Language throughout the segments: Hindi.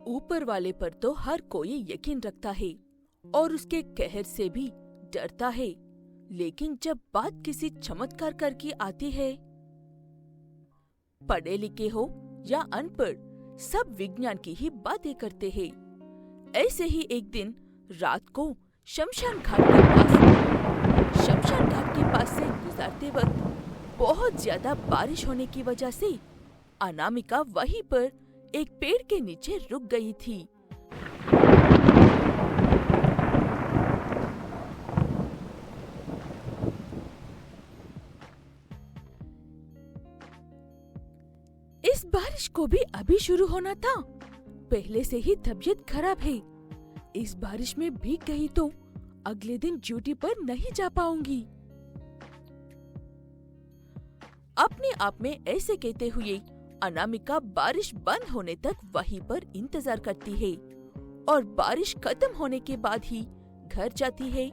ऊपर वाले पर तो हर कोई यकीन रखता है और उसके कहर से भी डरता है, लेकिन जब बात किसी चमत्कार कर की आती है, पढ़े लिखे हो या अनपढ़, सब विज्ञान की ही बातें करते हैं। ऐसे ही एक दिन रात को शमशान घाट के पास से गुजरते वक्त बहुत ज्यादा बारिश होने की वजह से अनामिका वहीं पर एक पेड़ के नीचे रुक गई थी। इस बारिश को भी अभी शुरू होना था। पहले से ही तबीयत खराब है। इस बारिश में भीग गई तो अगले दिन ड्यूटी पर नहीं जा पाऊंगी। अपने आप में ऐसे कहते हुए अनामिका बारिश बंद होने तक वहीं पर इंतजार करती है और बारिश खत्म होने के बाद ही घर जाती है।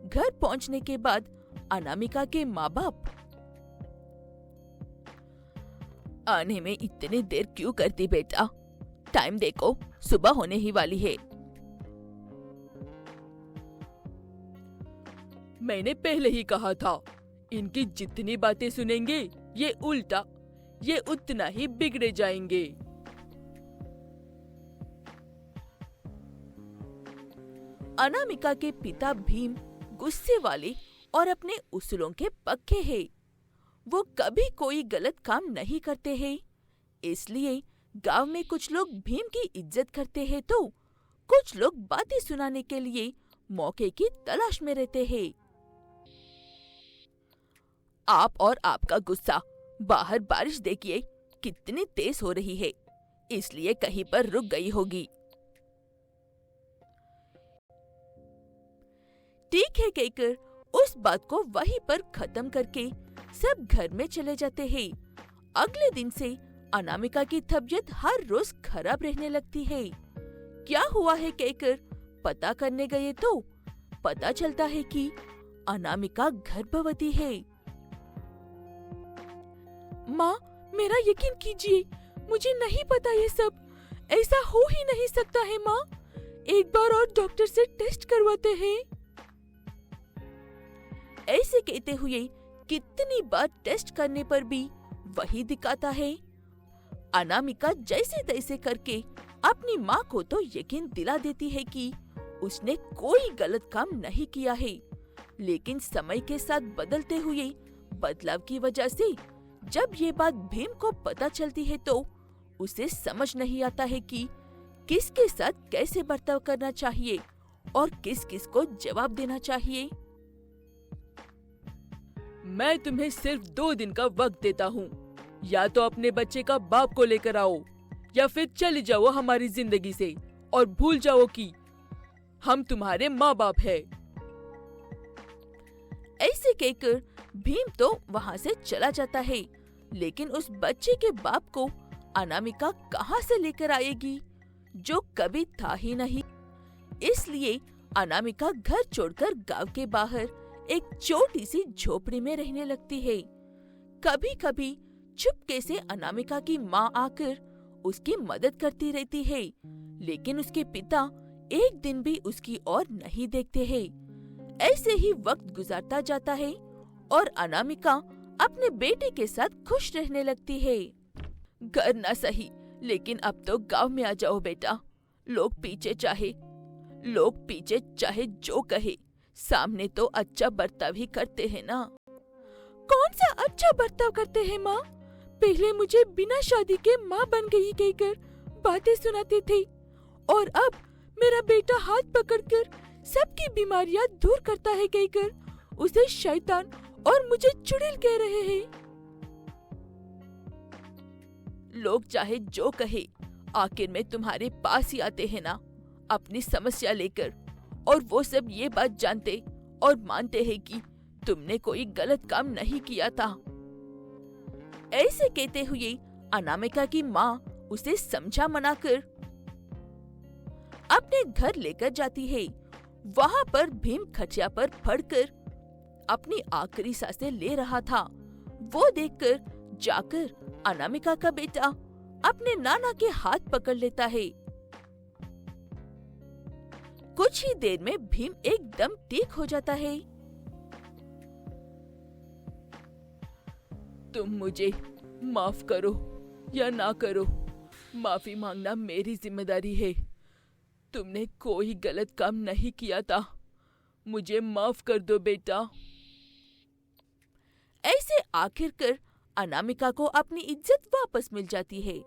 घर पहुंचने के बाद अनामिका के माँ बाप, आने में इतनी देर क्यों करती बेटा? टाइम देखो, सुबह होने ही वाली है। मैंने पहले ही कहा था, इनकी जितनी बातें सुनेंगे ये उतना ही बिगड़े जाएंगे। अनामिका के पिता भीम गुस्से वाले और अपने उसूलों के पक्के हैं। वो कभी कोई गलत काम नहीं करते हैं। इसलिए गांव में कुछ लोग भीम की इज्जत करते हैं तो कुछ लोग बातें सुनाने के लिए मौके की तलाश में रहते हैं। आप और आपका गुस्सा, बाहर बारिश देखिए कितनी तेज हो रही है, इसलिए कहीं पर रुक गई होगी। ठीक है कहकर उस बात को वहीं पर खत्म करके सब घर में चले जाते हैं। अगले दिन से अनामिका की तबीयत हर रोज खराब रहने लगती है। क्या हुआ है कहकर पता करने गए तो पता चलता है कि अनामिका गर्भवती है। माँ, मेरा यकीन कीजिए, मुझे नहीं पता ये सब। ऐसा हो ही नहीं सकता है माँ। एक बार और डॉक्टर से टेस्ट करवाते हैं। ऐसे कहते हुए कितनी बार टेस्ट करने पर भी वही दिखाता है। अनामिका जैसे तैसे करके अपनी माँ को तो यकीन दिला देती है कि उसने कोई गलत काम नहीं किया है, लेकिन समय के साथ बदलते हुए बदलाव की वजह से जब ये बात भीम को पता चलती है तो उसे समझ नहीं आता है कि किसके साथ कैसे बर्ताव करना चाहिए और किस किस को जवाब देना चाहिए। मैं तुम्हें सिर्फ 2 दिन का वक्त देता हूँ। या तो अपने बच्चे का बाप को लेकर आओ या फिर चले जाओ हमारी जिंदगी से और भूल जाओ कि हम तुम्हारे माँ बाप हैं। ऐसे कहकर भीम तो वहाँ से चला जाता है, लेकिन उस बच्चे के बाप को अनामिका कहाँ से लेकर आएगी, जो कभी था ही नहीं। इसलिए अनामिका घर छोड़कर गांव के बाहर एक छोटी सी झोपड़ी में रहने लगती है। कभी कभी चुपके से अनामिका की माँ आकर उसकी मदद करती रहती है, लेकिन उसके पिता एक दिन भी उसकी ओर नहीं देखते हैं। ऐसे ही वक्त गुजरता जाता है और अनामिका अपने बेटे के साथ खुश रहने लगती है। घर ना सही, लेकिन अब तो गांव में आ जाओ बेटा। लोग पीछे चाहे जो कहे, सामने तो अच्छा बर्ताव ही करते हैं ना। कौन सा अच्छा बर्ताव करते हैं माँ? पहले मुझे बिना शादी के माँ बन गई कहकर बातें सुनाते थे और अब मेरा बेटा हाथ पकड़कर सबकी बीमारियां दूर करता है कहकर उसे शैतान और मुझे चुड़ैल कह रहे हैं। लोग चाहे जो कहे, आखिर में तुम्हारे पास ही आते हैं ना अपनी समस्या लेकर, और वो सब ये बात जानते और मानते हैं कि तुमने कोई गलत काम नहीं किया था। ऐसे कहते हुए अनामिका की माँ उसे समझा मनाकर अपने घर लेकर जाती है। वहाँ पर भीम खटिया पर पड़कर अपनी आखिरी सांसें ले रहा था। वो देखकर जाकर अनामिका का बेटा अपने नाना के हाथ पकड़ लेता है कुछ ही देर में भीम एकदम ठीक हो जाता है। तुम मुझे माफ करो या ना करो, माफी मांगना मेरी जिम्मेदारी है। तुमने कोई गलत काम नहीं किया था, मुझे माफ कर दो बेटा। ऐसे आखिरकार अनामिका को अपनी इज्जत वापस मिल जाती है।